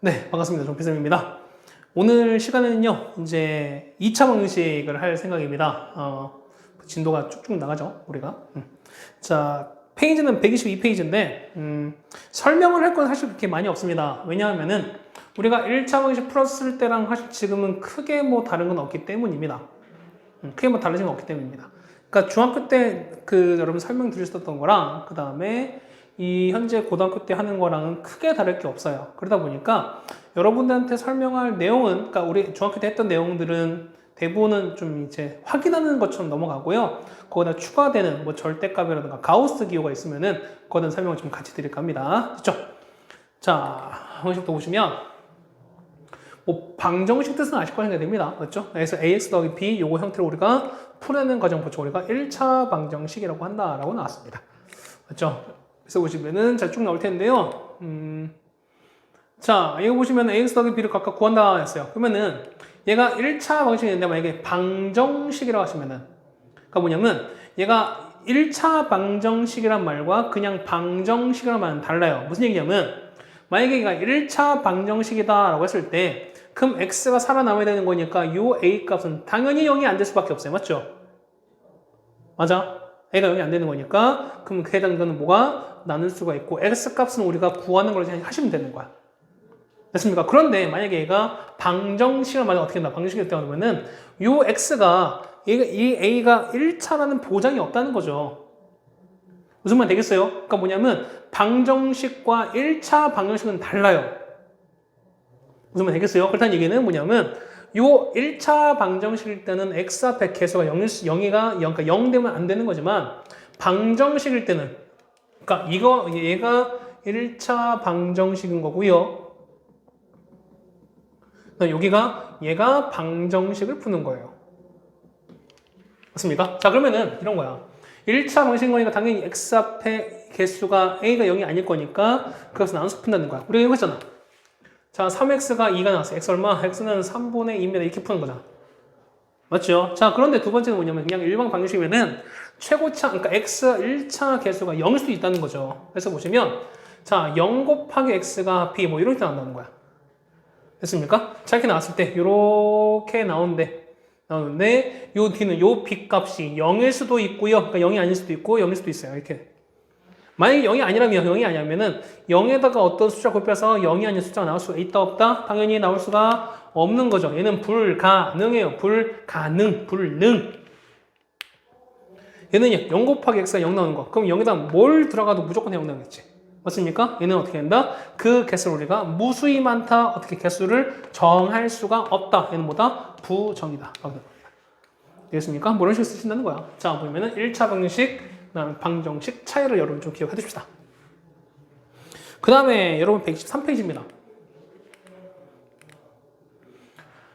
네, 반갑습니다. 정필쌤입니다. 오늘 시간에는요, 이제 2차 방정식을 할 생각입니다. 진도가 쭉쭉 나가죠, 우리가. 자, 페이지는 122페이지인데, 설명을 할 건 사실 그렇게 많이 없습니다. 왜냐하면은, 우리가 1차 방정식 풀었을 때랑 사실 지금은 크게 뭐 다른 건 없기 때문입니다. 크게 뭐 달라진 건 없기 때문입니다. 그러니까 중학교 때 여러분 설명 들으셨던 거랑, 그 다음에 이 현재 고등학교 때 하는 거랑은 크게 다를 게 없어요. 그러다 보니까 여러분들한테 설명할 내용은, 그러니까 우리 중학교 때 했던 내용들은 대부분은 좀 이제 확인하는 것처럼 넘어가고요. 거기다 추가되는 뭐 절대값이라든가 가우스 기호가 있으면은 그거는 설명을 좀 같이 드릴까 합니다. 됐죠? 자, 방식부터 보시면 뭐 방정식 뜻은 아실 거니까 됩니다. 맞죠? 그래서 ax 더하기 b 요거 형태로 우리가 풀어내는 과정 보죠. 우리가 1차 방정식이라고 한다라고 나왔습니다. 맞죠? 그래서 보시면은 자, 쭉 나올 텐데요. 자, 이거 보시면 ax 더하기 b를 각각 구한다 했어요. 그러면은 얘가 1차 방정식인데 만약에 방정식이라고 하시면은 그러니까 뭐냐면 얘가 1차 방정식이란 말과 그냥 방정식이란 말은 달라요. 무슨 얘기냐면 만약에 얘가 1차 방정식이다라고 했을 때 그럼 x가 살아남아야 되는 거니까 요 a 값은 당연히 0이 안 될 수밖에 없어요. 맞죠? 맞아? a가 0이 안 되는 거니까 그럼 그 해당 거는 뭐가 나눌 수가 있고 x 값은 우리가 구하는 걸 그냥 하시면 되는 거야. 됐습니까? 그런데 만약에 얘가 방정식을 만약 어떻게 한다? 방정식을 때 하면은 요 x가 이 a가 1차라는 보장이 없다는 거죠. 무슨 말 되겠어요? 그러니까 뭐냐면 방정식과 1차 방정식은 달라요. 무슨 말 되겠어요? 그렇다는 얘기는 뭐냐면 요 1차 방정식일 때는 x 앞에 개수가 0가 0 되면 안 되는 거지만 방정식일 때는 그러니까 얘가 1차 방정식인 거고요. 여기가 얘가 방정식을 푸는 거예요. 맞습니까? 자, 그러면은 이런 거야. 1차 방식인 거니까 당연히 x 앞에 개수가 a가 0이 아닐 거니까 그것을 나눠서 푼다는 거야. 우리가 이거 했잖아. 자, 3x가 2가 나왔어. x 얼마? x는 3분의 2입니다. 이렇게 푸는 거잖아. 맞죠? 자, 그런데 두 번째는 뭐냐면 그냥 일반 방식이면은 최고차, 그러니까 x 1차 개수가 0일 수도 있다는 거죠. 그래서 보시면 자, 0 곱하기 x가 b 뭐 이렇게 나온다는 거야. 됐습니까? 자, 이렇게 나왔을 때 이렇게 나오는데 요 뒤는 요 b 값이 0일 수도 있고요. 그러니까 0이 아닐 수도 있고 0일 수도 있어요. 이렇게. 만약에 0이 아니라면 0이 아니면은 0에다가 어떤 숫자 곱해서 0이 아닌 숫자가 나올 수가 있다 없다? 당연히 나올 수가 없는 거죠. 얘는 불가능해요. 불능. 얘는 0 곱하기 x가 0 나오는 거. 그럼 0에다 뭘 들어가도 무조건 0 나오겠지. 맞습니까? 얘는 어떻게 된다? 그 개수를 우리가 무수히 많다. 어떻게 개수를 정할 수가 없다. 얘는 뭐다? 부정이다. 되겠습니까? 뭐 이런 식으로 쓰신다는 거야. 자, 보면은 1차 방정식 차이를 여러분 좀 기억해 두십시다. 그 다음에 여러분 123페이지입니다.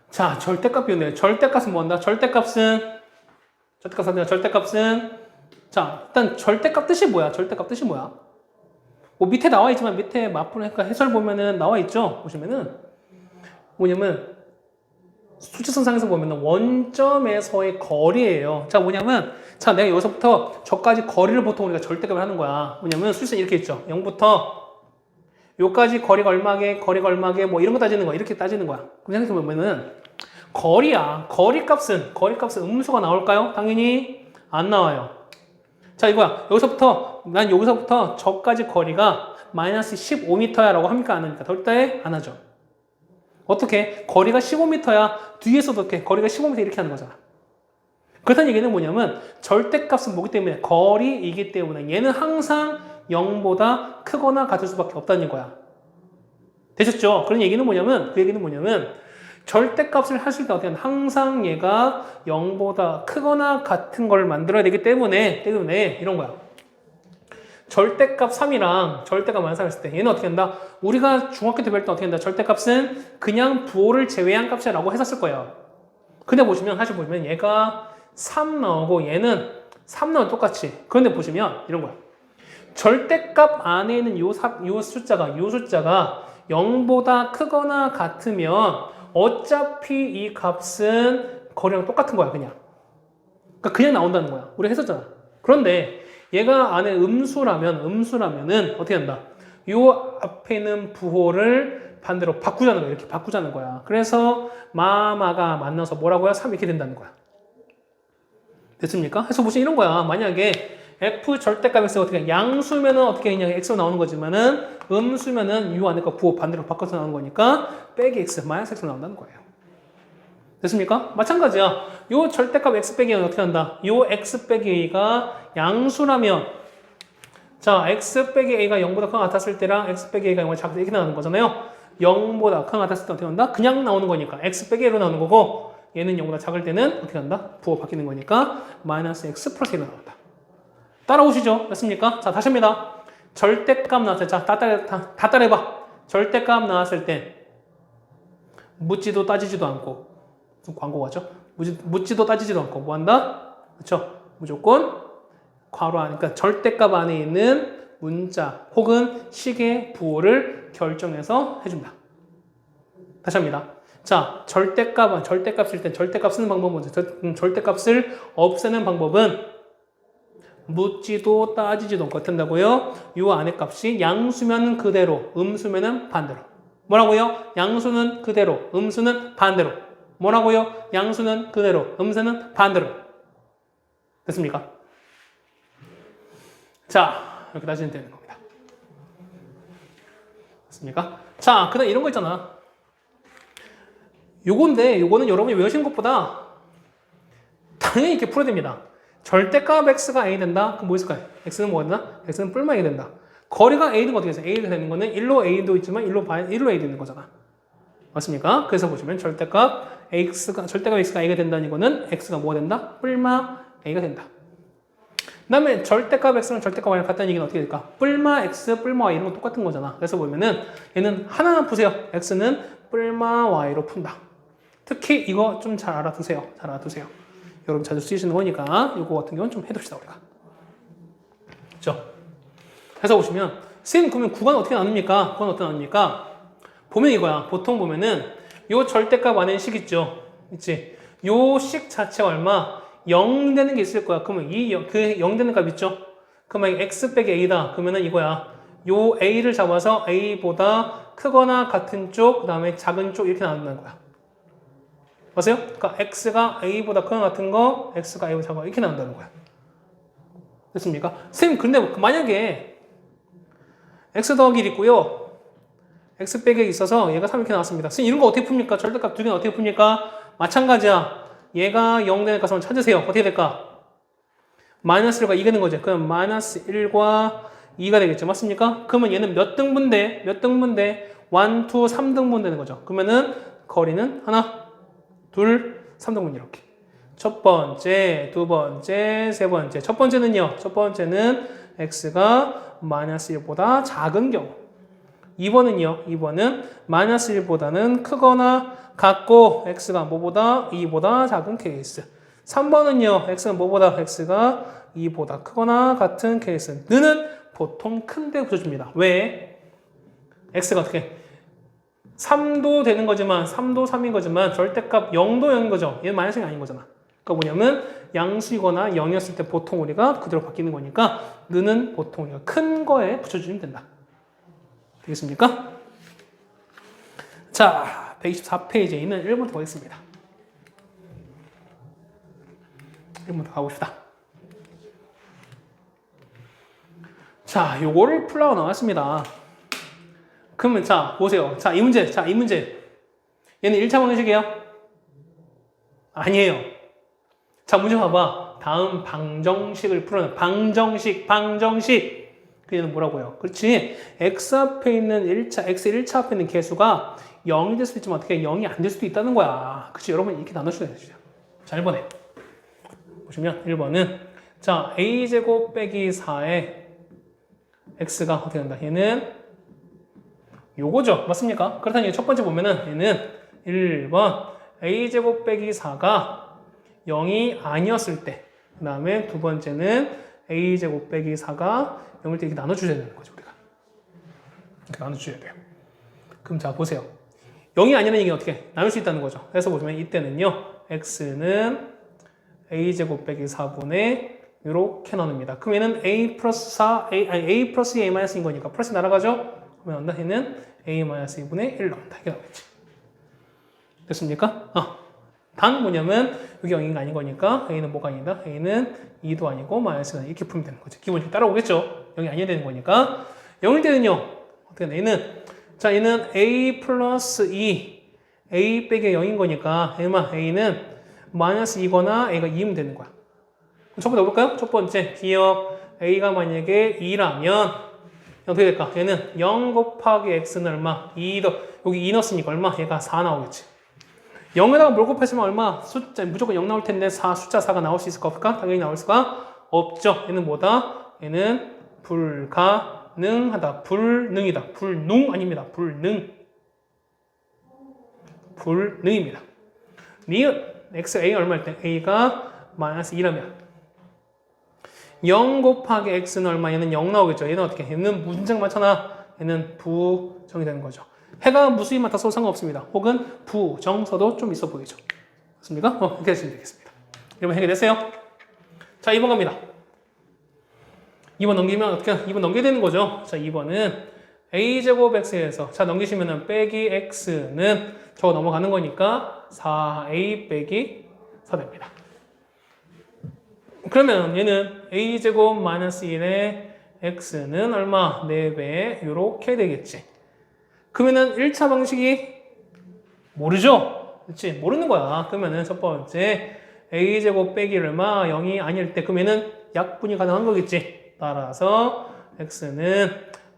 자, 절대값이었네요. 절대값은 뭐한다? 절대값은 자, 일단 절대값 뜻이 뭐야? 뭐 밑에 나와 있지만 밑에 마프니까 해설 보면은 나와 있죠. 보시면은 뭐냐면 수직선상에서 보면은 원점에서의 거리예요. 자, 뭐냐면 자, 내가 여기서부터 저까지 거리를 보통 우리가 절대값을 하는 거야. 뭐냐면 수직선 이렇게 있죠. 0부터 요까지 거리가 얼마게 뭐 이런 거 따지는 거야. 이렇게 따지는 거야. 그럼 생각해 보면은 거리야. 거리값은 음수가 나올까요? 당연히 안 나와요. 자, 이거야. 난 여기서부터 저까지 거리가 마이너스 15m야 라고 합니까? 안 합니까? 절대 안 하죠. 어떻게? 거리가 15m야. 뒤에서도 어떻게? 거리가 15m 이렇게 하는 거잖아. 그렇다는 얘기는 뭐냐면 절대값은 뭐기 때문에? 거리이기 때문에 얘는 항상 0보다 크거나 같을 수밖에 없다는 거야. 되셨죠? 그 얘기는 뭐냐면 절대값을 하실 때 어떻게 하면 항상 얘가 0보다 크거나 같은 걸 만들어야 되기 때문에 이런 거야. 절대값 3이랑 절대값 -3 했을 때 얘는 어떻게 한다? 우리가 중학교 때 배울 때 어떻게 한다? 절대값은 그냥 부호를 제외한 값이라고 했었을 거예요. 근데 보시면 얘가 3 나오고 얘는 3 나오고 똑같이. 그런데 보시면 이런 거야. 절대값 안에 있는 요 숫자가 0보다 크거나 같으면 어차피 이 값은 거리랑 똑같은 거야, 그냥. 그러니까 그냥 나온다는 거야. 우리 했었잖아. 그런데 얘가 안에 음수라면은 어떻게 한다? 요 앞에 있는 부호를 반대로 바꾸자는 거야. 이렇게 바꾸자는 거야. 그래서 마가 만나서 뭐라고요? 3 이렇게 된다는 거야. 됐습니까? 해서 보시면 이런 거야. 만약에 f 절대값 x가 어떻게 양수면은 어떻게 그냥 x로 나오는 거지만은 음수면은 u 안에 거 부호 반대로 바꿔서 나오는 거니까 빼기 x 마이너스 x로 나온다는 거예요. 됐습니까? 마찬가지야. 요 절대값 x 빼기 a는 어떻게 한다? 요 x 빼기 a가 양수라면 자 x 빼기 a가 0보다 큰 것 같았을 때랑 x 빼기 a가 0보다 작을 때 이렇게 나오는 거잖아요. 0보다 큰 것 같았을 때 어떻게 한다? 그냥 나오는 거니까 x 빼기 a로 나오는 거고 얘는 0보다 작을 때는 어떻게 한다? 부호 바뀌는 거니까 마이너스 x 플러스 1로 나온다. 따라오시죠? 됐습니까? 자, 다시 합니다. 절대값 나왔을 때, 자, 다 따라해봐. 절대값 나왔을 때, 묻지도 따지지도 않고, 좀 광고 같죠? 묻지도 따지지도 않고, 뭐 한다? 그쵸? 무조건, 괄호 안에, 그러니까 절대값 안에 있는 문자 혹은 식의 부호를 결정해서 해준다. 다시 합니다. 자, 절대값일 때, 절대값 쓰는 방법은 뭐죠? 절대값을 없애는 방법은 묻지도 따지지도 않고 어떻게 한다고요? 요 안에 값이 양수면 그대로, 음수면 반대로. 뭐라고요? 양수는 그대로, 음수는 반대로. 뭐라고요? 양수는 그대로, 음수는 반대로. 됐습니까? 자, 이렇게 따지면 되는 겁니다. 됐습니까? 자, 그 다음 이런 거 있잖아. 요거는 여러분이 외우신 것보다 당연히 이렇게 풀어야 됩니다. 절대값 x가 a 된다? 그럼 뭐 있을까요? x는 뭐가 된다? x는 뿔마 a가 된다. 거리가 a는 어떻게 돼서 a가 되는 거는 1로 a도 있지만 1로 a도 있는 거잖아. 맞습니까? 그래서 보시면 절대값 x가 a가 된다는 거는 x가 뭐가 된다? 뿔마 a가 된다. 그 다음에 절대값 x랑 절대값 y랑 같다는 얘기는 어떻게 될까? 뿔마 x, 뿔마 y 이런 거 똑같은 거잖아. 그래서 보면은 얘는 하나 보세요. x는 뿔마 y로 푼다. 특히 이거 좀 잘 알아두세요. 잘 알아두세요. 여러분 자주 쓰시는 거니까 이거 같은 경우는 좀 해둡시다 우리가. 그렇죠? 해서 보시면 선생님 그러면 구간은 어떻게 나눕니까? 구간은 어떻게 나눕니까? 보면 이거야. 보통 보면은 요 절대값 안에 식 있죠? 있지? 요 식 자체가 얼마? 0 되는 게 있을 거야. 그러면 그 0 되는 값 있죠? 그러면 x 빼기 a다. 그러면은 이거야. 요 a를 잡아서 a보다 크거나 같은 쪽, 그 다음에 작은 쪽 이렇게 나눈다는 거야. 맞아요? 그러니까 x가 a보다 크거나 같은 거, x가 a보다 작은 거 이렇게 나온다는 거야. 됐습니까? 선생님 근데 만약에 x 더하기 1 있고요. x 빼기 1 있어서 얘가 3 이렇게 나왔습니다. 선생님 이런 거 어떻게 풉니까? 절대값 두 개는 어떻게 풉니까? 마찬가지야. 얘가 0 되는 값을 찾으세요. 어떻게 될까? 마이너스 1과 2가 되는 거죠. 그럼 마이너스 1과 2가 되겠죠. 맞습니까? 그러면 얘는 몇 등분대? 1, 2, 3등분 되는 거죠. 그러면은 거리는 하나, 둘, 3등분 이렇게. 첫 번째, 두 번째, 세 번째. 첫 번째는요. 첫 번째는 x가 마이너스 1보다 작은 경우. 2번은요. 2번은 마이너스 1보다는 크거나 같고 x가 뭐보다 2보다 작은 케이스. 3번은요. x가 뭐보다 x가 2보다 크거나 같은 케이스. 는은 보통 큰데 붙여줍니다. 왜? x가 어떻게? 3도 되는 거지만 3도 3인 거지만 절대값 0도 0인 거죠. 얘는 마이너스가 아닌 거잖아. 그러니까 뭐냐면 양수이거나 0이었을 때 보통 우리가 그대로 바뀌는 거니까 는은 보통 우리가 큰 거에 붙여주면 된다. 되겠습니까? 자, 124페이지에 있는 1번부터 보겠습니다. 1번부터 가봅시다. 자, 요거를 풀라고 나왔습니다. 그러면 자, 보세요. 자, 이 문제. 얘는 1차 방정식이에요? 아니에요. 자, 문제 봐봐. 다음 방정식을 풀어내. 방정식. 그 얘는 뭐라고요? 그렇지. x 앞에 있는 1차, x 1차 앞에 있는 개수가 0이 될 수도 있지만 어떻게 0이 안 될 수도 있다는 거야. 그치? 여러분 이렇게 나눠주셔야 되죠. 자, 1번에. 보시면 1번은 자, a제곱 빼기 4에 x가 어떻게 된다? 얘는 요거죠. 맞습니까? 그렇다면 첫 번째 보면은 얘는 1번 a제곱 빼기 4가 0이 아니었을 때, 그 다음에 두 번째는 a제곱 빼기 4가 0일 때 이렇게 나눠주셔야 되는 거죠. 우리가 이렇게 나눠주셔야 돼요. 그럼 자 보세요. 0이 아니라는 얘기는 어떻게 나눌 수 있다는 거죠. 그래서 보시면 이때는요 x는 a제곱 빼기 4분의 이렇게 나눕니다. 그럼 얘는 a 플러스 a 플러스 a 마이너스인 거니까 플러스 날아가죠? 그러면 얘는 a-2분의 1 나온다. 이게 나오겠지. 됐습니까? 단 뭐냐면 여기 0이 아닌 거니까 a는 뭐가 아니다? a는 2도 아니고 마이너스가 이렇게 풀면 되는 거죠. 기본적으로 따라오겠죠. 0이 아니어야 되는 거니까 0일 때는요. 어떻게 얘는 자 얘는 a 플러스 2 a 빼기 0인 거니까 a는 마이너스 2거나 a가 2면 되는 거야. 첫 번째 볼까요? 첫 번째 기억 a가 만약에 2라면 어떻게 될까? 얘는 0 곱하기 x는 얼마? 2 더 여기 2 넣었으니까 얼마? 얘가 4 나오겠지. 0에다가 뭘 곱했으면 얼마? 숫자 무조건 0 나올 텐데 숫자 4가 나올 수 있을까 없을까? 당연히 나올 수가 없죠. 얘는 뭐다? 얘는 불가능하다. 불능이다. 불능 아닙니다. 불능. 불능입니다. 니은 xa 얼마일 때? a가 마이너스 2라면 0 곱하기 x는 얼마? 얘는 0 나오겠죠. 얘는 어떻게? 얘는 문장 많잖아. 얘는 부정이 되는 거죠. 해가 무수히 많다서 상관없습니다. 혹은 부정서도 좀 있어 보이죠. 맞습니까? 이렇게 하시면 되겠습니다. 1번 해결됐어요? 자, 2번 갑니다. 2번 넘기면 어떻게? 2번 넘겨야 되는 거죠. 자, 2번은 a제곱 x에서 자, 넘기시면은 빼기 x는 저거 넘어가는 거니까 4a 빼기 4 됩니다. 그러면 얘는 a제곱 마이너스 1의 x는 얼마? 4배 이렇게 되겠지. 그러면은 1차 방식이 모르죠? 그렇지? 모르는 거야. 그러면은 첫 번째 a제곱 빼기 얼마? 0이 아닐 때 그러면은 약분이 가능한 거겠지. 따라서 x는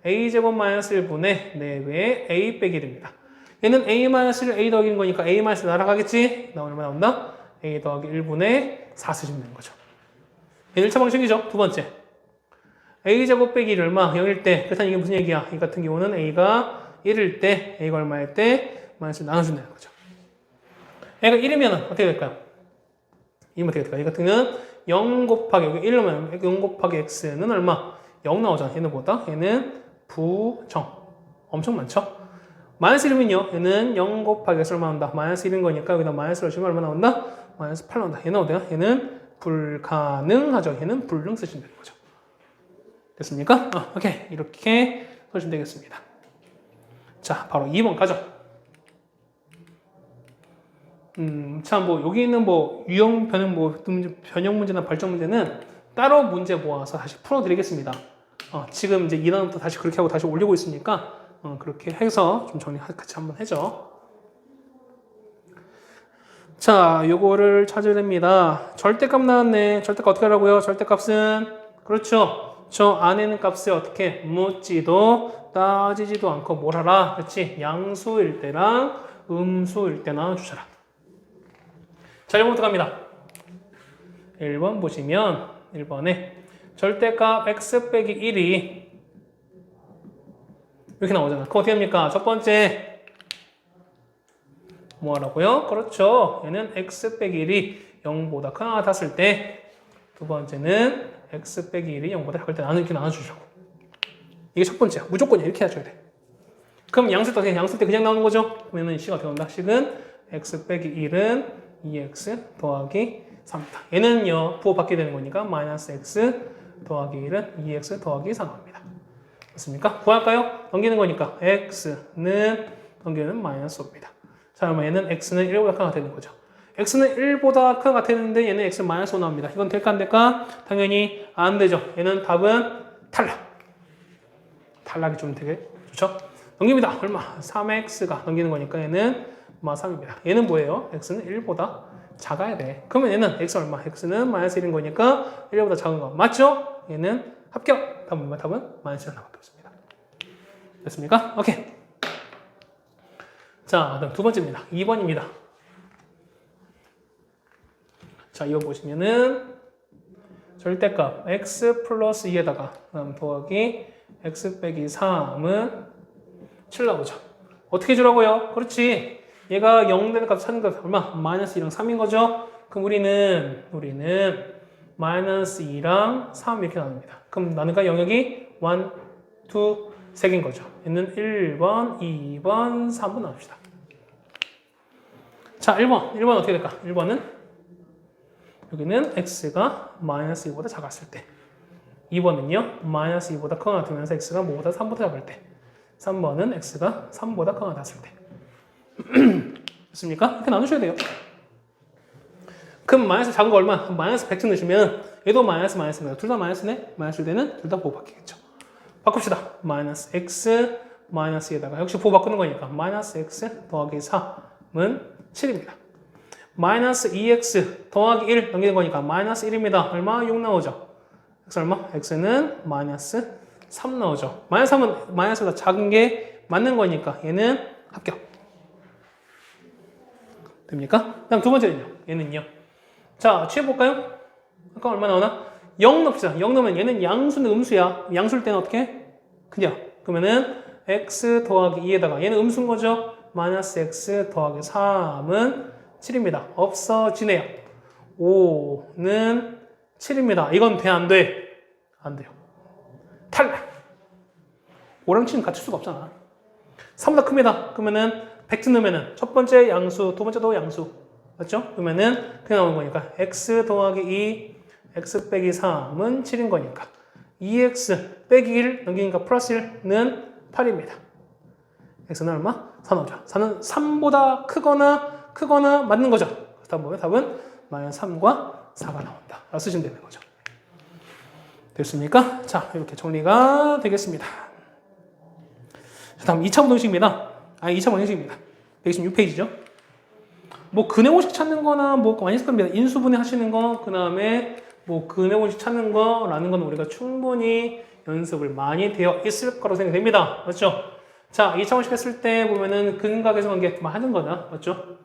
a제곱 마이너스 1분의 4배의 a 빼기 1입니다. 얘는 a 마이너스 1, a 더하기인 거니까 a 마이너스 날아가겠지? 나 얼마 나온다? a 더하기 1분의 4 쓰시면 되는 거죠. 얘는 1차 방식이죠. 두 번째 a제곱 빼기 1 얼마? 0일 때. 그렇다는 이게 무슨 얘기야? 이 같은 경우는 a가 1일 때, a가 얼마일 때 마이너스 나눠준다는 거죠. a가 1이면 어떻게 될까요? 2면 어떻게 될까요? 이 같은 경우는 0 곱하기 여기 1이면 0 곱하기 x는 얼마? 0 나오잖아. 얘는 뭐다? 얘는 부정. 엄청 많죠? 마이너스 1이면요. 얘는 0 곱하기 x 얼마 나온다? 마이너스 1인 거니까 여기다 마이너스를 주면 얼마 나온다? 마이너스 8 나온다. 얘는 어때요? 얘는 불가능하죠. 얘는 불능 쓰시면 되는 거죠. 됐습니까? 오케이. 이렇게 써주시면 되겠습니다. 자, 바로 2번 가죠. 참, 여기 있는 유형 변형 문제나 발전 문제는 따로 문제 모아서 다시 풀어드리겠습니다. 지금 이제 2단부터 다시 그렇게 하고 다시 올리고 있으니까, 그렇게 해서 좀 정리 같이 한번 해줘. 자, 요거를 찾아야 됩니다. 절대값 나왔네. 절대값 어떻게 하라고요? 절대값은, 그렇죠. 저 안에 있는 값을 어떻게 묻지도 따지지도 않고 뭘 하라? 그렇지? 양수일 때랑 음수일 때나 주셔라. 자, 1번부터 갑니다. 1번 보시면 1번에 절대값 x 빼기 1이 이렇게 나오잖아. 그거 어떻게 합니까? 첫 번째 뭐 하라고요? 그렇죠. 얘는 x 빼기 1이 0보다 크거나 같았을 때 두 번째는 x 빼기 1이 0보다 작을 때 이렇게 나눠주시라고. 이게 첫 번째야. 무조건 이렇게 해줘야 돼. 그럼 양수 때 그냥 나오는 거죠? 그러면 식이 어떻게 나온다? 식은 x 빼기 1은 2x 더하기 3이다. 얘는요, 부호 받게 되는 거니까 마이너스 x 더하기 1은 2x 더하기 4 나옵니다. 맞습니까? 구할까요? 넘기는 거니까 x는 넘기는 마이너스 5입니다. 자, 그러면 얘는 x는 1보다 크거나 되는 거죠. x는 1보다 크거나 같았는데 얘는 x 마이너스 5 나옵니다. 이건 될까 안 될까? 당연히 안 되죠. 얘는 답은 탈락. 탈락이 좀 되게 좋죠? 넘깁니다. 얼마? 3x가 넘기는 거니까 얘는 3입니다. 얘는 뭐예요? x는 1보다 작아야 돼. 그러면 얘는 x 얼마? x는 마이너스 1인 거니까 1보다 작은 거. 맞죠? 얘는 합격. 답은 마이너스 1 나밖에 없습니다. 됐습니까? 오케이. 자, 그다음 두 번째입니다. 2번입니다. 자, 이거 보시면은 절대값 x 플러스 2에다가 더하기 x 빼기 3은 7 나오죠. 어떻게 주라고요? 그렇지. 얘가 0 되는 값 찾는 값 얼마? 마이너스 2랑 3인 거죠. 그럼 우리는 마이너스 2랑 3 이렇게 나눕니다. 그럼 나누니까 영역이 1, 2, 3개인 거죠. 얘는 1번, 2번, 3번 나눕시다. 자, 1번 어떻게 될까? 1번은 여기는 x가 마이너스 2보다 작았을 때. 2번은요, 마이너스 2보다 크거나 같으면서 x가 뭐보다 3보다 작을 때. 3번은 x가 3보다 크거나 같을 때. 됐습니까? 이렇게 나누셔야 돼요. 그럼 마이너스 작은 거 얼마? 마이너스 100쯤 넣으시면 얘도 마이너스입니다. 둘 다 마이너스네? 마이너스일 때는 둘 다 보호 바뀌겠죠. 바꿉시다. 마이너스 x 마이너스에다가 역시 보호 바꾸는 거니까 마이너스 x 더하기 3은 7입니다. 마이너스 2x 더하기 1 넘기는 거니까 마이너스 1입니다. 얼마? 6 나오죠. x 얼마? x는 마이너스 3 나오죠. 마이너스 3은 마이너스보다 작은 게 맞는 거니까 얘는 합격. 됩니까? 그다음 두 번째는요. 얘는요. 자, 취해볼까요? 아까 얼마 나오나? 0 넣읍시다. 0 넣으면 얘는 양수인데 음수야. 양수일 때는 어떻게? 그냥. 그러면은 x 더하기 2에다가 얘는 음수인 거죠? 마이너스 x 더하기 3은 7입니다. 없어지네요. 5는 7입니다. 이건 돼? 안 돼? 안 돼요. 탈락. 5랑 7은 같을 수가 없잖아. 3보다 큽니다. 그러면은 100쯤 넣으면은 첫 번째 양수, 두 번째도 양수. 맞죠? 그러면은 그냥 나오는 거니까 x 더하기 2, x 빼기 3은 7인 거니까 2x 빼기 1 넘기니까 플러스 1는 8입니다. x는 얼마? 4 나오죠. 4는 3보다 크거나 맞는 거죠. 그렇다 보면 답은 마이너스 3과 4가 나온다. 라고 쓰시면 되는 거죠. 됐습니까? 자, 이렇게 정리가 되겠습니다. 자, 다음 2차 방정식입니다. 2차 방정식입니다. 126페이지죠. 뭐 근의 공식 찾는 거나 뭐 많이 했을 겁니다. 인수분해 하시는 거, 그 다음에 뭐 근의 공식 찾는 거라는 건 우리가 충분히 연습을 많이 되어 있을 거라고 생각됩니다. 맞죠? 자, 2차 방정식 했을 때 보면은 근각에서 관계 하는 거나, 맞죠?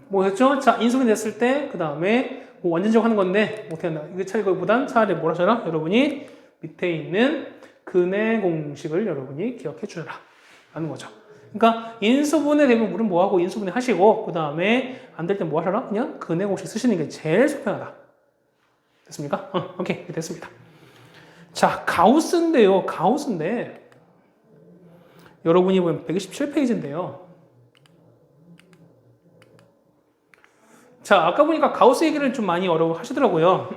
뭐였죠? 자, 인수분해 됐을 때, 그 다음에 뭐 완전적 하는 건데, 어떻게 한다? 이거 차리기보단 차라리 뭘 하셔라? 여러분이 밑에 있는 근의 공식을 여러분이 기억해 주라. 라는 거죠. 그러니까 인수분해 되면 물은 뭐하고 인수분해 하시고 그 다음에 안 될 때 뭐 하셔라? 그냥 근의 공식 쓰시는 게 제일 속편하다. 됐습니까? 오케이. 됐습니다. 자, 가우스인데요. 가우스인데 여러분이 보면 127페이지인데요. 자, 아까 보니까 가우스 얘기를 좀 많이 어려워 하시더라고요.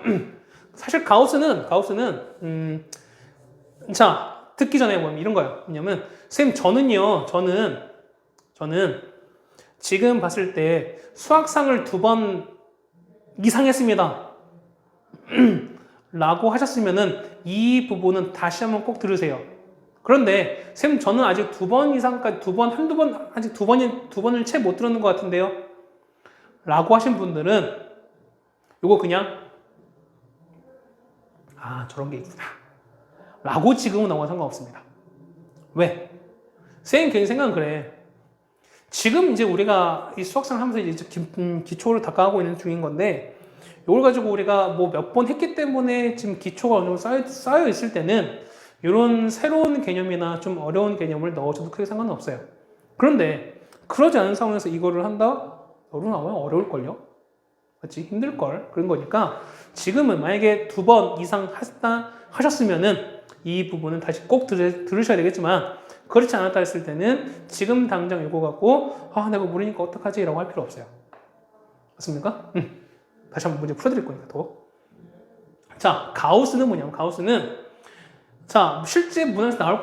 사실 가우스는 자, 듣기 전에 뭐 이런 거예요. 왜냐면 선생님 저는 지금 봤을 때 수학상을 2번 이상 했습니다. 라고 하셨으면은 이 부분은 다시 한번 꼭 들으세요. 그런데 선생님 저는 아직 2번 이상까지 한두 번 아직 두 번을 채 못 들었는 것 같은데요. 라고 하신 분들은 요거 그냥 저런 게 있구나. 라고 지금은 나와도 상관없습니다. 왜? 선생님 개인 생각은 그래. 지금 이제 우리가 이 수학상을 하면서 이제 기초를 닦아가고 있는 중인 건데, 이걸 가지고 우리가 뭐 몇 번 했기 때문에 지금 기초가 어느 정도 쌓여 있을 때는 이런 새로운 개념이나 좀 어려운 개념을 넣어줘도 크게 상관은 없어요. 그런데 그러지 않은 상황에서 이거를 한다? 너로 나오면 어려울걸요? 맞지? 힘들걸? 그런 거니까 지금은 만약에 2번 이상 하셨으면은 이 부분은 다시 꼭 들으셔야 되겠지만 그렇지 않았다 했을 때는 지금 당장 이거 갖고 내가 모르니까 어떡하지? 라고 할 필요 없어요. 맞습니까? 다시 한번 문제 풀어드릴 거니까 또. 자, 가우스는 뭐냐면 가우스는 자, 실제 문항에서 나올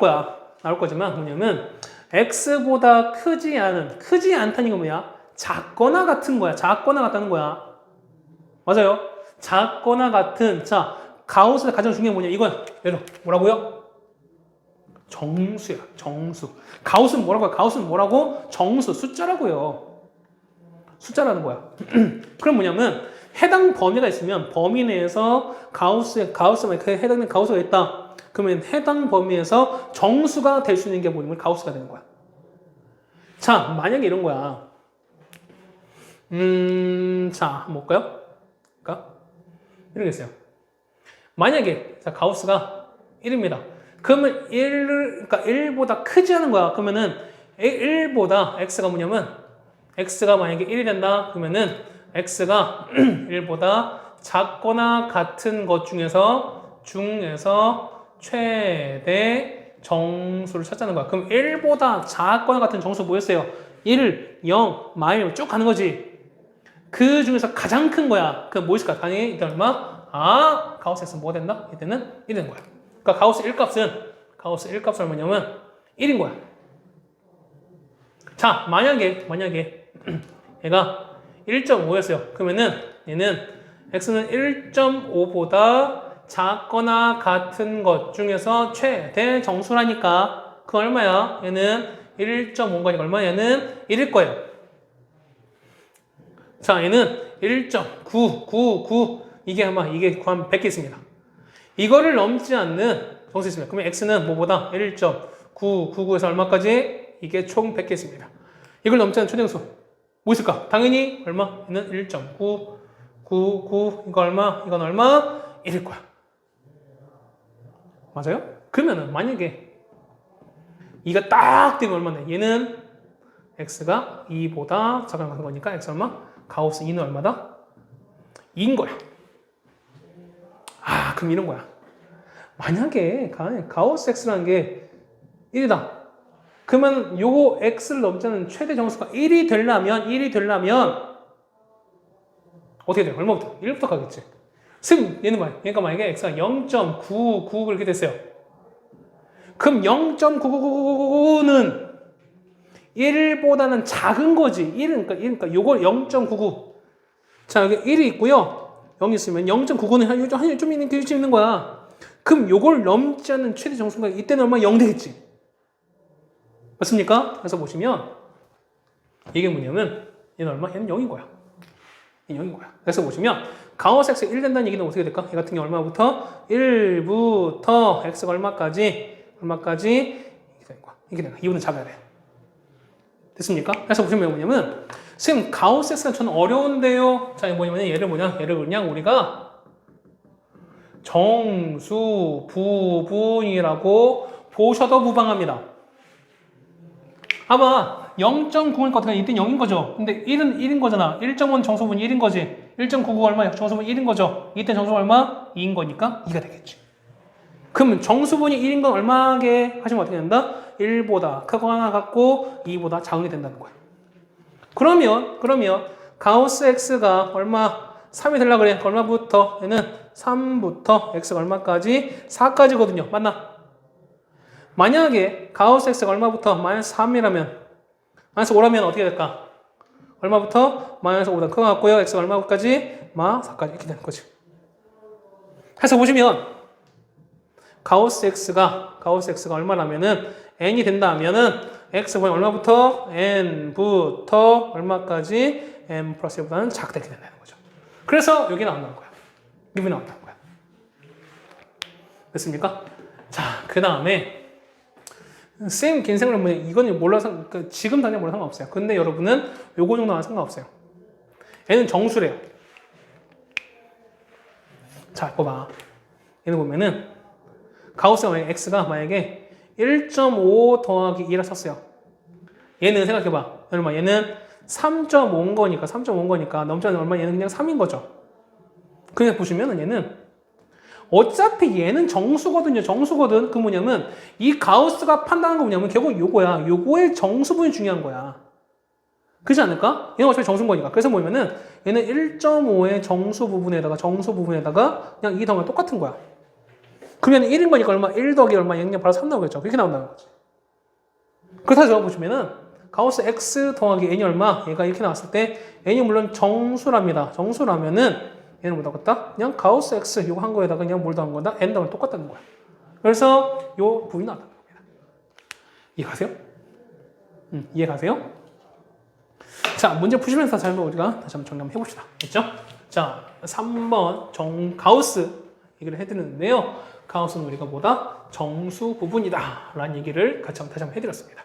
거지만 뭐냐면 x보다 크지 않다는 건 뭐야? 작거나 같은 거야. 작거나 같다는 거야. 맞아요. 작거나 같은. 자, 가우스가 가장 중요한 게 뭐냐? 이건 뭐라고요? 정수야. 정수. 가우스는 뭐라고요? 가우스는 뭐라고? 정수. 숫자라고요. 숫자라는 거야. 그럼 뭐냐면 해당 범위가 있으면 범위 내에서 가우스만 해당되는 가우스가 있다. 그러면 해당 범위에서 정수가 될 수 있는 게 뭐냐면 가우스가 되는 거야. 자, 만약에 이런 거야. 자, 한번 볼까요? 그러니까 이런 게 있어요. 만약에 자, 가우스가 1입니다. 그러면 그러니까 1보다 크지 않은 거야. 그러면은 1보다 x가 뭐냐면 x가 만약에 1이 된다. 그러면은 x가 1보다 작거나 같은 것 중에서 최대 정수를 찾자는 거야. 그럼 1보다 작거나 같은 정수 뭐였어요? 1, 0, 마이너스 쭉 가는 거지. 그 중에서 가장 큰 거야. 그 뭐 있을까? 당연히 이때 얼마? 가우스 x는 뭐가 된다? 이때는 1이 되는 거야. 그러니까 가우스 1값은 얼마냐면 1인 거야. 자, 만약에 얘가 1.5였어요. 그러면은 얘는 x는 1.5보다 작거나 같은 것 중에서 최대 정수라니까 그 얼마야? 얘는 1.5인 거니까 얼마? 얘는 1일 거예요. 자, 얘는 1.999 이게 구하면 100개 있습니다. 이거를 넘지 않는 정수 있습니다. 그러면 x는 뭐보다 1.999에서 얼마까지? 이게 총 100개 있습니다. 이걸 넘지 않는 초정수 뭐 있을까? 당연히 얼마? 얘는 1.999 이거 얼마? 이건 얼마? 1일 거야. 맞아요? 그러면은 만약에 2가 딱 되면 얼마네? 얘는 x가 2보다 작은 거니까 x 얼마? 가우스 2는 얼마다? 2인 거야. 아, 그럼 이런 거야. 만약에 가우스 x라는 게 1이다. 그러면 요거 x를 넘지 않는 최대 정수가 1이 되려면 어떻게 돼요? 얼마부터? 1부터 가겠지. 얘는 뭐야? 그러니까 만약에 x가 0.999 이렇게 됐어요. 그럼 0.999는 1보다는 작은 거지. 1그러니까 요걸 0.99. 자, 여기 1이 있고요. 0이 있으면 0.99는 좀 있는 거야. 그럼 요걸 넘지 않는 최대 정수가 이때는 얼마? 0 되겠지. 맞습니까? 그래서 보시면 이게 뭐냐면 얘는 얼마? 얘는 0인 거야. 얘는 0인 거야. 그래서 보시면 가우스 x 1 된다는 얘기는 어떻게 될까? 얘 같은 경우 얼마부터? 1부터 x가 얼마까지 이렇게 된 거야. 이게 된다. 이거는 작아야 돼. 됐습니까? 그래서 보시면 뭐냐면 선생님 가우스 x가 저는 어려운데요. 자, 뭐냐면 얘를 그냥 우리가 정수 부분이라고 보셔도 무방합니다. 아마 0.9일 것 같아. 이때는 0인 거죠. 근데 1은 1인 거잖아. 1.5는 정수분이 1인 거지. 1.99가 얼마야? 정수분이 1인 거죠. 이때 정수분 얼마? 2인 거니까 2가 되겠지. 그러면 정수분이 1인 건 얼마게 하시면 어떻게 된다? 1보다 크거나 같고 2보다 작은 게 된다는 거야. 그러면 가우스 x가 얼마? 3이 되려고 그래. 얼마부터? 얘는 3부터 x가 얼마까지? 4까지거든요. 맞나? 만약에 가우스 x가 얼마부터? 마이너스 3이라면 마이너스 5라면 어떻게 될까? 얼마부터? 마이너스 5보다 크거 같고요. x가 얼마까지? 4까지 이렇게 되는 거지. 해서 보시면 가우스 x가 얼마라면은 n이 된다 하면은 x가 얼마부터? n부터 얼마까지? n 플러스 1보다는 작다 이렇게 된다는 거죠. 그래서 여기 나온다는 거야. 여기 나온다는 거야. 됐습니까? 자, 그 다음에 쌤 긴생을 뭐 이건 몰라서 지금 당장 몰라서 상관없어요. 근데 여러분은 요거 정도는 상관없어요. 얘는 정수래요. 자, 이거 봐. 얘는 보면은 가우스가 만약에 x가 만약에 1.5 더하기 2라 썼어요. 얘는 생각해봐. 얘는 3.5인 거니까 넘지 않는 얼마? 얘는 그냥 3인 거죠. 그냥 보시면은 얘는 어차피 얘는 정수거든요. 그 뭐냐면 이 가우스가 판단한 거 뭐냐면 결국 요거야. 요거의 정수분이 중요한 거야. 그렇지 않을까? 얘는 어차피 정수인 거니까. 그래서 뭐냐면은 얘는 1.5의 정수 부분에다가 그냥 2 더하면 똑같은 거야. 그러면 1인 거니까 얼마? 1 더하기 얼마? 그냥 바로 3 나오겠죠. 그렇게 나온다는 거지. 그래서 저거 보시면은 가우스 x 더하기 n이 얼마? 얘가 이렇게 나왔을 때 n이 물론 정수랍니다. 정수라면은 얘는 뭐다 같다? 그냥 가우스 x 이거 한 거에다가 그냥 뭘 더한 거다? n 더하면 똑같다는 거야. 그래서 요 부분이 나왔다는 겁니다. 이해가세요? 이해가세요? 자, 문제 푸시면서 잘 우리가 다시 한번 정리 한번 해봅시다. 됐죠? 자, 3번 가우스 얘기를 해드렸는데요. 가우스는 우리가 뭐다? 정수 부분이다 라는 얘기를 다시 한번 해드렸습니다.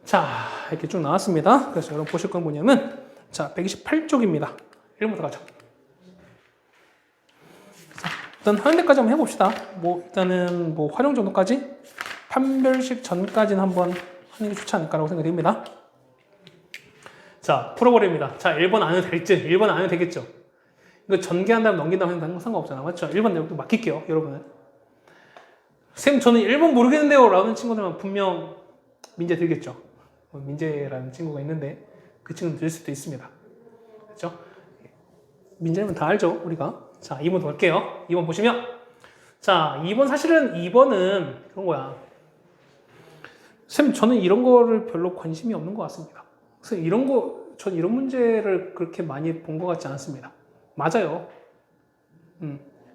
자, 이렇게 쭉 나왔습니다. 그래서 여러분 보실 건 뭐냐면 자, 128쪽입니다. 1번부터 가죠. 자, 일단 하는 데까지 한번 해봅시다. 일단은 활용 정도까지 판별식 전까지는 한번 하는 게 좋지 않을까라고 생각이 듭니다. 자, 풀어버립니다. 자, 1번 안 해도 될지, 1번 안 해도 되겠죠. 이거 전개한 다음 넘긴다면 상관없잖아. 맞죠? 1번 내용도 맡길게요, 여러분은. 쌤, 저는 1번 모르겠는데요. 라는 친구들은 분명 민재 들겠죠. 민재라는 친구가 있는데 그 친구는 들 수도 있습니다. 그렇죠? 민재는 다 알죠, 우리가. 자, 2번 더 갈게요. 2번 보시면 자, 2번 사실은 2번은 그런 거야. 쌤, 저는 이런 거를 별로 관심이 없는 것 같습니다. 그래서 전 이런 문제를 그렇게 많이 본 것 같지 않습니다. 맞아요.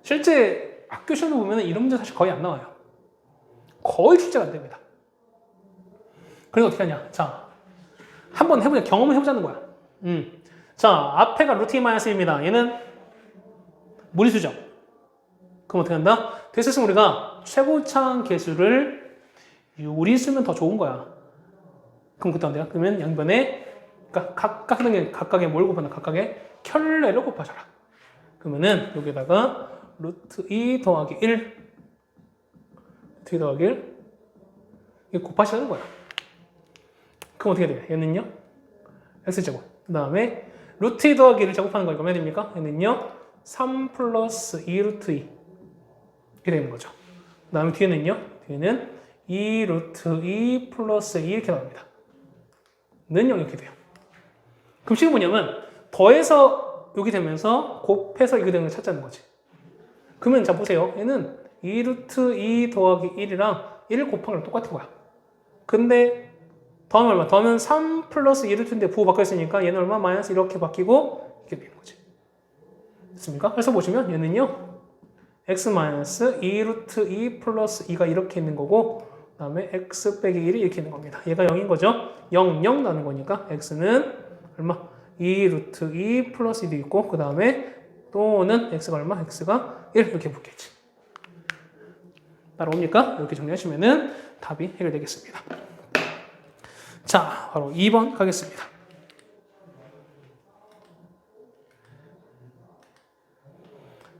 실제 학교 시험을 보면 이런 문제 사실 거의 안 나와요. 거의 출제가 안 됩니다. 그래서 어떻게 하냐. 자, 한번 해보자. 경험을 해보자는 거야. 자, 앞에가 루트 2 마이너스 1입니다. 얘는 무리수죠. 그럼 어떻게 한다? 됐으면 우리가 최고차항 계수를 유리수면 더 좋은 거야. 그럼 그때 어때요? 그러면 양변에 그러니까 각각의 뭘 곱하나? 각각의 켤레를 곱하줘라. 그러면은 여기다가 루트 2 더하기 1 루트 2 더하기 1 이거 곱하시는 거야. 그럼 어떻게 돼요? 얘는요? x제곱. 그 다음에 루트 2 더하기 1을 제곱하는 거 이거 몇 됩니까? 얘는요? 3 플러스 2 루트 2 이렇게 되는 거죠. 그 다음에 뒤에는요? 뒤에는 2 루트 2 플러스 2 이렇게 나옵니다. 는 0 이렇게 돼요. 그럼 지금 뭐냐면 더해서 여기 되면서 곱해서 이렇게 되는 걸 찾자는 거지. 그러면 자 보세요. 얘는 2 루트 2 더하기 1이랑 1 곱한 거랑 똑같은 거야. 근데 더하면 얼마? 더하면 3 플러스 2 루트인데 부호 바뀌었으니까 얘는 얼마? 마이너스 이렇게 바뀌고 이렇게 되는 거지. 됐습니까? 그래서 보시면 얘는요. x 마이너스 2 루트 2 플러스 2가 이렇게 있는 거고 그 다음에 x 빼기 1이 이렇게 있는 겁니다. 얘가 0인 거죠. 0, 0 나는 거니까 x는 얼마? 2 루트 2 플러스 2도 있고 그 다음에 또는 x가 얼마? x가 1 이렇게 붙겠지. 따라옵니까? 이렇게 정리하시면은 답이 해결되겠습니다. 자, 바로 2번 가겠습니다.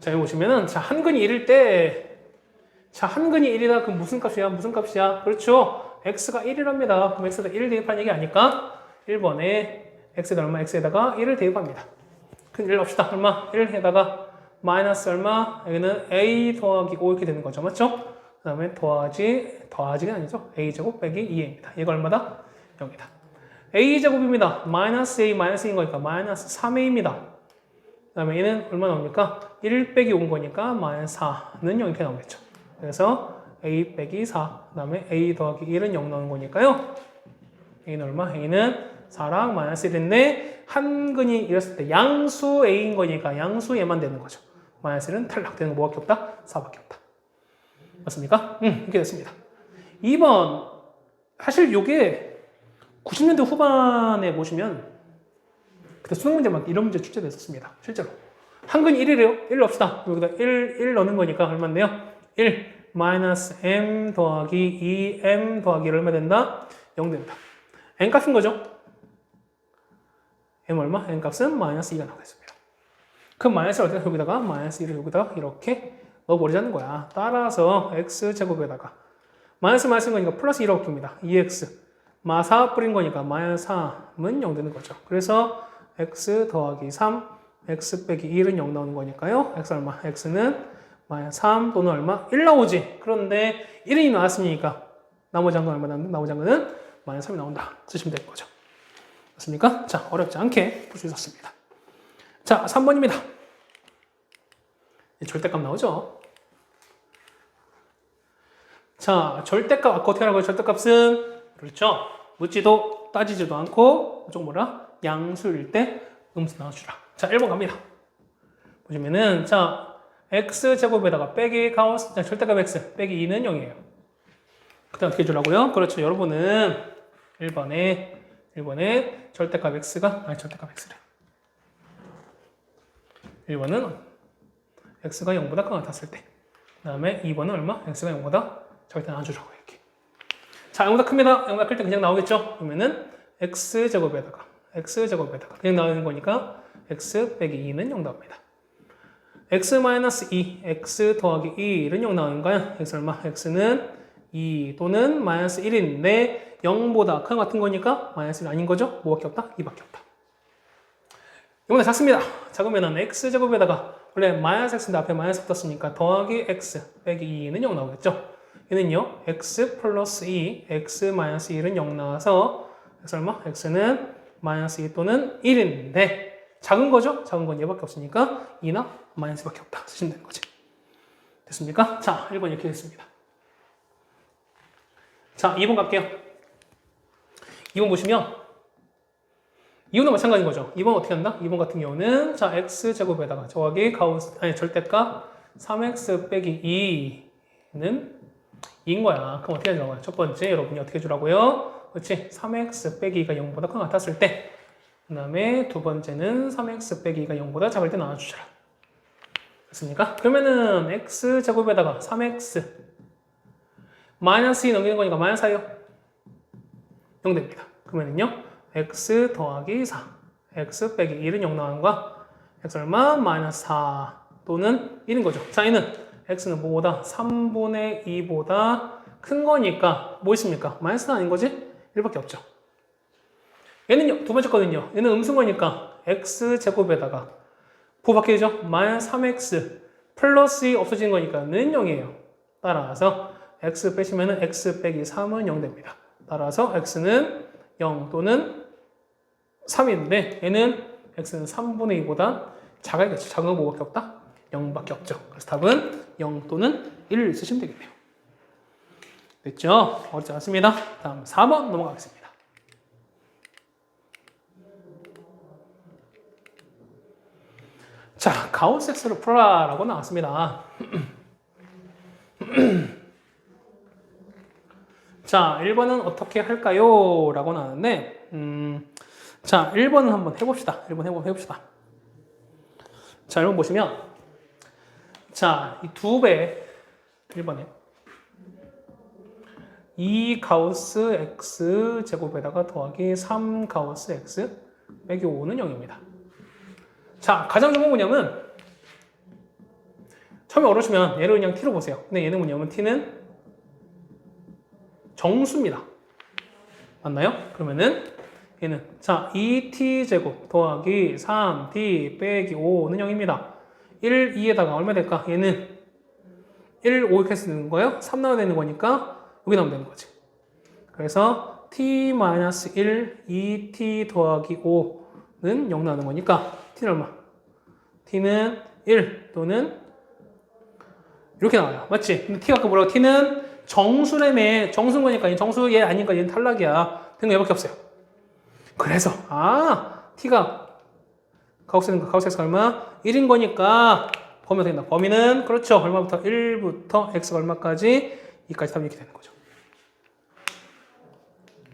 자, 여기 보시면은, 자, 한근이 1일 때, 자, 한근이 1이다. 그럼 무슨 값이야? 무슨 값이야? 그렇죠. x가 1이랍니다. 그럼 x에다 1을 대입한 얘기 아닐까? 1번에 x에다 얼마? x에다가 1을 대입합니다. 그럼 1 넣읍시다. 얼마? 1에다가 마이너스 얼마? 여기는 a 더하기 5 이렇게 되는 거죠. 맞죠? 그 다음에 더하지가 아니죠. a제곱 빼기 2a입니다. 얘가 얼마다? 0이다. a제곱입니다. 마이너스 a 마이너스 2인 거니까 마이너스 3a입니다. 그 다음에 얘는 얼마 나옵니까? 1 빼기 5인 거니까 마이너스 4는 0 이렇게 나오겠죠. 그래서 a 빼기 4, 그 다음에 a 더하기 1은 0 나오는 거니까요. a는 얼마? a는 4랑 마이너스 1인데 한근이 이랬을 때 양수 a인 거니까 양수 얘만 되는 거죠. 마이너스 1은 탈락되는 거 뭐밖에 없다? 4밖에 없다. 맞습니까? 이렇게 됐습니다. 2번 사실 요게 90년대 후반에 보시면 그때 수능 문제 막 이런 문제 출제됐었습니다. 실제로. 한근이 1이래요. 1 넣읍시다. 여기다 1 넣는 거니까 얼마인데요? 1 마이너스 m 더하기 2m 더하기 1 얼마 된다? 0 된다. n 값인 거죠? m 얼마? n 값은 마이너스 2가 나오겠습니다. 그럼 마이너스를 어디다 여기다가 마이너스 1을 여기다가 이렇게 넣어버리자는 거야. 따라서 x제곱에다가 마이너스인 거니까 플러스 1하고 깁니다. 2x 마 4 뿌린 거니까 마이너스 3은 0 되는 거죠. 그래서 x 더하기 3 x 빼기 1은 0 나오는 거니까요. x 얼마? x는 마이너스 3 또는 얼마? 1 나오지. 그런데 1이 나왔으니까 나머지 한 건 얼마 나오는데 나머지 한 거는 마이너스 3이 나온다. 쓰시면 되는 거죠. 맞습니까? 자, 어렵지 않게 풀 수 있었습니다. 자, 3번입니다. 절대값 나오죠. 자, 절대값 아까 어떻게 하라고요? 절대값은 그렇죠. 묻지도 따지지도 않고 무조건 뭐라? 양수일 때 음수 나눠주라. 자, 1번 갑니다. 보시면은 자, x제곱에다가 빼기 가우스 절대값 x 빼기 2는 0이에요. 그때 어떻게 해주라고요? 그렇죠. 여러분은 1번에 절대값 x가 절대값 x래. 1번은 x가 0보다 큰 같았을 때. 그 다음에 2번은 얼마? x가 0보다 절대 나눠주라고 이렇게. 자, 0보다 큽니다. 0보다 클 때 그냥 나오겠죠? 그러면은 x제곱에다가 그냥 나오는 거니까 x 빼기 2는 0 나옵니다. x-2, x 더하기 2는 0 나오는가요? x 얼마? x는 2 또는 마이너스 1인데 0보다 큰 같은 거니까 마이너스 1 아닌 거죠? 뭐밖에 없다? 2밖에 없다. 이번에 작습니다. 작으면은 x제곱에다가 원래 마이너스 x인데 앞에 마이너스 붙었으니까 더하기 x 빼기 2는 0 나오겠죠? 얘는요 x 플러스 2, x 마이너스 1은 0 나와서 x 얼마? x는 마이너스 2 또는 1인데 작은 거죠? 작은 건 얘밖에 없으니까 2나 마이너스밖에 없다. 쓰시면 되는 거지. 됐습니까? 자, 1번 이렇게 됐습니다. 자, 2번 갈게요. 2번 보시면 2번도 마찬가지인 거죠. 2번 어떻게 한다? 2번 같은 경우는 자, x제곱에다가 저하기 절대값 3x 빼기 2는 2인 거야. 그럼 어떻게 하자고요? 첫 번째 여러분이 어떻게 해주라고요? 그렇지? 3x 빼기 2가 0보다 큰 것 같았을 때, 그 다음에 두 번째는 3x 빼기 2가 0보다 작을 때 나눠주셔라. 됐습니까? 그러면은 x제곱에다가 3x 마이너스 2 넘기는 거니까 마이너스 4요. 0 됩니다. 그러면은요, x 더하기 4, x 빼기 1은 0 나오는 거야. x 얼마? 마이너스 4 또는 1인 거죠. 자, 얘는 x는 뭐보다? 3분의 2보다 큰 거니까 뭐 있습니까? 마이너스는 아닌 거지? 1밖에 없죠. 얘는요, 두 번째 거는요. 얘는 음수거니까 x제곱에다가 부호밖에 되죠? 마이너스 3x 플러스 2 없어지는 거니까는 0이에요. 따라서 x 빼시면은 x 빼기 3은 0 됩니다. 따라서 x는 0 또는 3인데 얘는 x는 3분의 2보다 작아야겠죠. 작은 거 뭐밖에 없다? 0밖에 없죠. 그래서 답은 0 또는 1을 쓰시면 되겠네요. 됐죠? 어렵지 않습니다. 다음 4번 넘어가겠습니다. 자, 가우스 X를 풀어라라고 나왔습니다. 자, 1번은 어떻게 할까요? 라고 나왔는데, 자, 1번은 한번 해봅시다. 1번 해봅시다. 자, 1번 보시면, 자, 이 2배, 1번에 2 가우스 X 제곱에다가 더하기 3 가우스 X 빼기 5는 0입니다. 자, 가장 좋은 건 뭐냐면, 처음에 어려우시면 얘를 그냥 t로 보세요. 근데 얘는 뭐냐면 t는 정수입니다. 맞나요? 그러면은 얘는 자 2t제곱 더하기 3t 빼기 5는 0입니다. 1, 2에다가 얼마 될까? 얘는 1, 5 이렇게 쓰는 거예요. 3 나와야 되는 거니까 여기 나오면 되는 거지. 그래서 t-1, 2t 더하기 5는 0 나오는 거니까 t는 얼마? t는 1 또는 이렇게 나와요. 맞지? 근데 t가 아까 뭐라고? t는 정수라며. 정수인 거니까 정수 얘 아니니까 얘는 탈락이야. 된 거 얘밖에 없어요. 그래서 t가 가우스 X가 얼마? 1인 거니까 범위가 된다. 범위는 그렇죠. 얼마부터? 1부터 X가 얼마까지? 2까지 답이 이렇게 되는 거죠.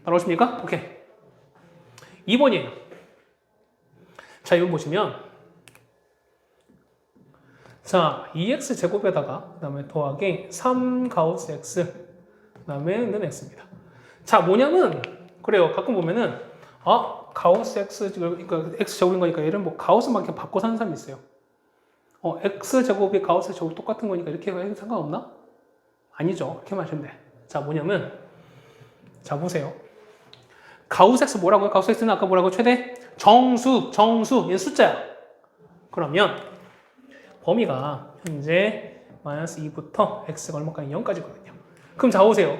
따라오십니까? 오케이. 2번이에요. 자, 이거 보시면 자, 2x 제곱에다가 그 다음에 더하기 3 가우스 x 그 다음에는 x입니다. 자, 뭐냐면 그래요. 가끔 보면은 가우스 x 그러니까 x 제곱인 거니까 얘를 뭐 가우스만 이렇게 바꿔 사는 사람이 있어요. x 제곱이 가우스 제곱 똑같은 거니까 이렇게 해도 상관없나? 아니죠. 이렇게 마시면 돼. 자, 뭐냐면 자, 보세요. 가우스 x 뭐라고요? 가우스 x는 아까 뭐라고? 최대 정수 얘는 숫자야. 그러면 범위가 현재 마이너스 2부터 x가 얼마까지? 0까지거든요. 그럼 자, 보세요.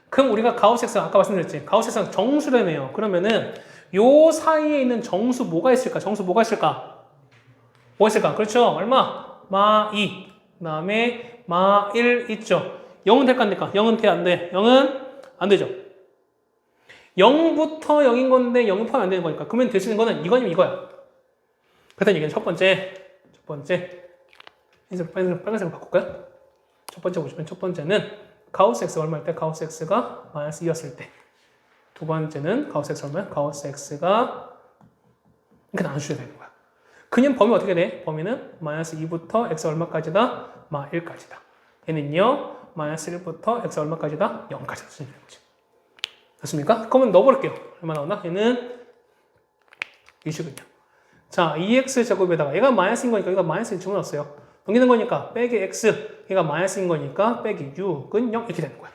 그럼 우리가 가우스 x 아까 말씀드렸지. 가우스 x는 정수라며요. 그러면은 요 사이에 있는 정수 뭐가 있을까? 정수 뭐가 있을까? 뭐가 있을까? 그렇죠. 얼마? 마 2. 그 다음에 마 1 있죠. 0은 될까 안 될까? 0은 돼, 안 돼? 0은 안 되죠. 0부터 0인 건데 0은 포함 안 되는 거니까. 그러면 될 수 있는 거는 이거냐면 이거야. 그랬더니 이게 첫 번째 빨간색으로 바꿀까요? 첫 번째 보시면 첫 번째는 가우스 x가 얼마일 때? 가우스 x가 마이너스 2였을 때. 두 번째는 가우스 x가 얼마야? 가우스 x가 이렇게 나눠주셔야 되는 거야. 그냥 범위 어떻게 돼? 범위는 마이너스 2부터 x가 얼마까지다? 마 1까지다. 얘는요 마이너스 1부터 x가 얼마까지다? 0까지다. 쓰시면 되는 거죠. 됐습니까? 그러면 넣어볼게요. 얼마 나오나? 얘는 2시군요. 자, 2x 제곱에다가 얘가 마이너스인 거니까 얘가 마이너스 1 집어넣었어요. 넘기는 거니까 빼기 x, 얘가 마이너스인 거니까 빼기 6은 0 이렇게 되는 거야.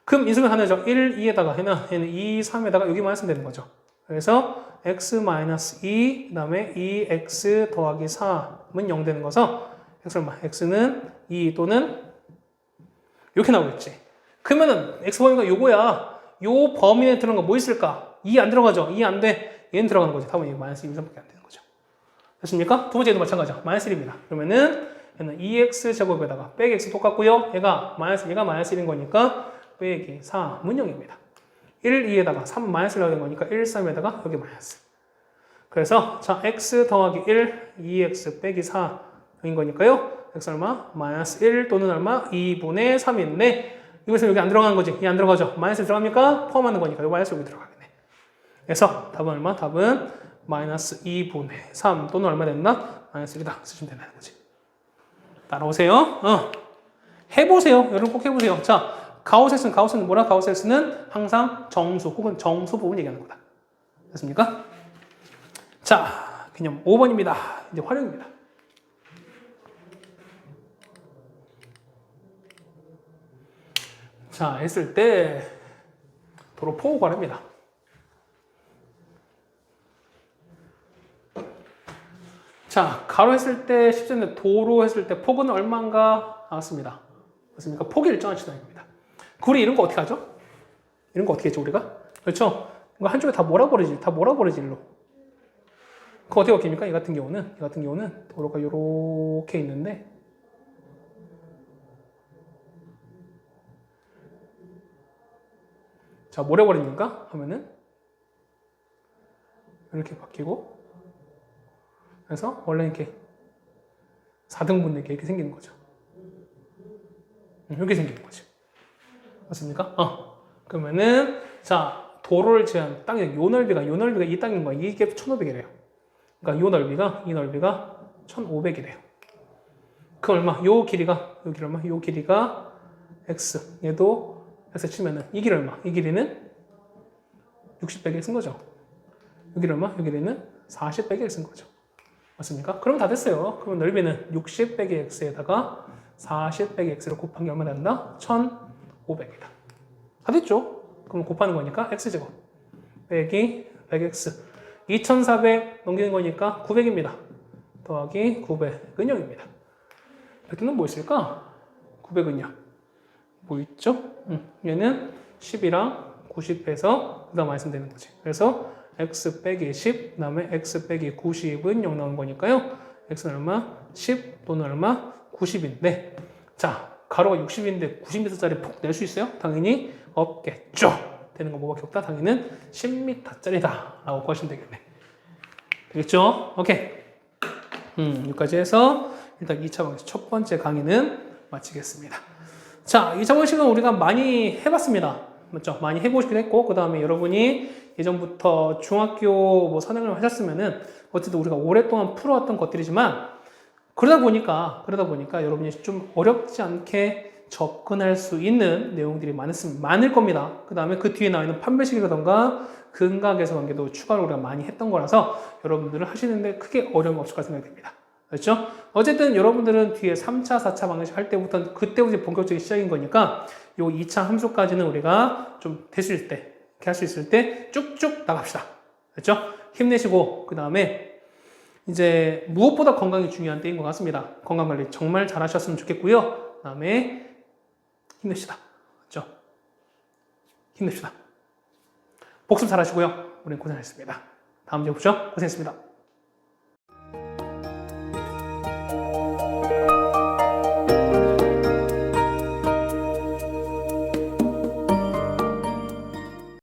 그럼 인수분 하나죠. 1, 2에다가 얘는 2, 3에다가 여기 마이너스 되는 거죠. 그래서 x 마이너스 2, 그 다음에 2x 더하기 3은 0 되는 거서 x 얼마? x는 2 또는 이렇게 나오겠지. 그러면은 x 범위가 요거야. 요 범위에 들어간 거 뭐 있을까? 2 안 들어가죠. 2 안 돼. 얘는 들어가는 거지. 답은 마이너스 2, 3밖에 안 되는 거죠. 됐습니까? 두 번째도 마찬가지죠. 마이너스 1입니다. 그러면은 얘는 2x 제곱에다가 빼기 x 똑같고요. 얘가 마이너스 1인 거니까 빼기 4은 0입니다. 1, 2에다가 3 마이너스를 넣어야 되는 거니까 1, 3에다가 여기 마이너스. 그래서 자 x 더하기 1, 2x 빼기 4인 거니까요. x 얼마? 마이너스 1 또는 얼마? 2분의 3인데 이것은 여기 안 들어가는 거지. 이 안 들어가죠. 마이너스 들어갑니까? 포함하는 거니까 이 마이너스 여기 들어가겠네. 그래서 답은 얼마? 답은 마이너스 2분의 3 또는 얼마 된다? 마이너스 1이다. 쓰시면 된다는 거지. 따라오세요. 해보세요. 여러분 꼭 해보세요. 자, 가우세스는 뭐라? 가우세스는 항상 정수 혹은 정수 부분 얘기하는 거다. 됐습니까? 자, 개념 5번입니다. 이제 활용입니다. 자, 했을 때 도로 폭 구하랍니다. 자, 가로 했을 때 10cm, 도로 했을 때 폭은 얼마인가 나왔습니다. 맞습니까? 폭이 일정한 시간입니다. 우리 이런 거 어떻게 하죠? 이런 거 어떻게 했죠, 우리가? 그렇죠? 이거 한쪽에 다 몰아버리지, 일로. 그거 어떻게 바뀝니까? 이 같은 경우는 도로가 요렇게 있는데, 자, 몰아버리니까 하면은, 이렇게 바뀌고, 그래서 원래 이렇게 4등분 되게 이렇게 생기는 거죠. 이렇게 생기는 거지. 맞습니까? 그러면은 자 도로를 제한 땅의 요 넓이가 이 땅인 거야. 이게 1,500이래요. 그러니까 이 넓이가 1,500이래요. 그 얼마? 요 길이가 x. 얘도 x 치면은 이 길이 얼마? 이 길이는 60백에 쓴 거죠. 여기 얼마? 여기는 40백에 쓴 거죠. 맞습니까? 그럼 다 됐어요. 그러면 넓이는 60 빼기 x에다가 40 빼기 x를 곱한 게 얼마 된다? 1500이다. 다 됐죠? 그럼 곱하는 거니까 x제곱 빼기 100x 2400 넘기는 거니까 900입니다. 더하기 900은 0입니다. 100은 뭐 있을까? 900은요. 뭐 있죠? 얘는 10이랑 90 해서 그 다음 말씀되는 거지. 그래서 x 빼기 10, 그 다음에 x 빼기 90은 0 나온 거니까요. x는 얼마? 10 또는 얼마? 90인데 자, 가로가 60인데 90m짜리 폭 낼 수 있어요? 당연히 없겠죠. 되는 거 뭐밖에 없다? 당연히 10m짜리다 라고 구하시면 되겠네. 되겠죠? 오케이. 여기까지 해서 일단 2차 방식 첫 번째 강의는 마치겠습니다. 자, 2차 방식은 우리가 많이 해봤습니다. 맞죠? 많이 해보시기도 했고, 그 다음에 여러분이 예전부터 중학교 뭐 선행을 하셨으면은 어쨌든 우리가 오랫동안 풀어왔던 것들이지만 그러다 보니까 여러분이 좀 어렵지 않게 접근할 수 있는 내용들이 많을 겁니다. 그 다음에 그 뒤에 나와 있는 판별식이라던가 근각에서 관계도 추가로 우리가 많이 했던 거라서 여러분들은 하시는데 크게 어려움 없을 거라 생각이 듭니다. 그렇죠? 어쨌든 여러분들은 뒤에 3차, 4차 방식 할 때부터 그때부터 본격적인 시작인 거니까 요 2차 함수까지는 우리가 좀 될 수 있을 때, 이렇게 할 수 있을 때 쭉쭉 나갑시다. 그렇죠? 힘내시고 그 다음에 이제 무엇보다 건강이 중요한 때인 것 같습니다. 건강관리 정말 잘 하셨으면 좋겠고요. 그 다음에 힘냅시다. 그렇죠? 힘냅시다. 복습 잘 하시고요. 우리는 고생하셨습니다. 다음 주에 보죠. 고생했습니다.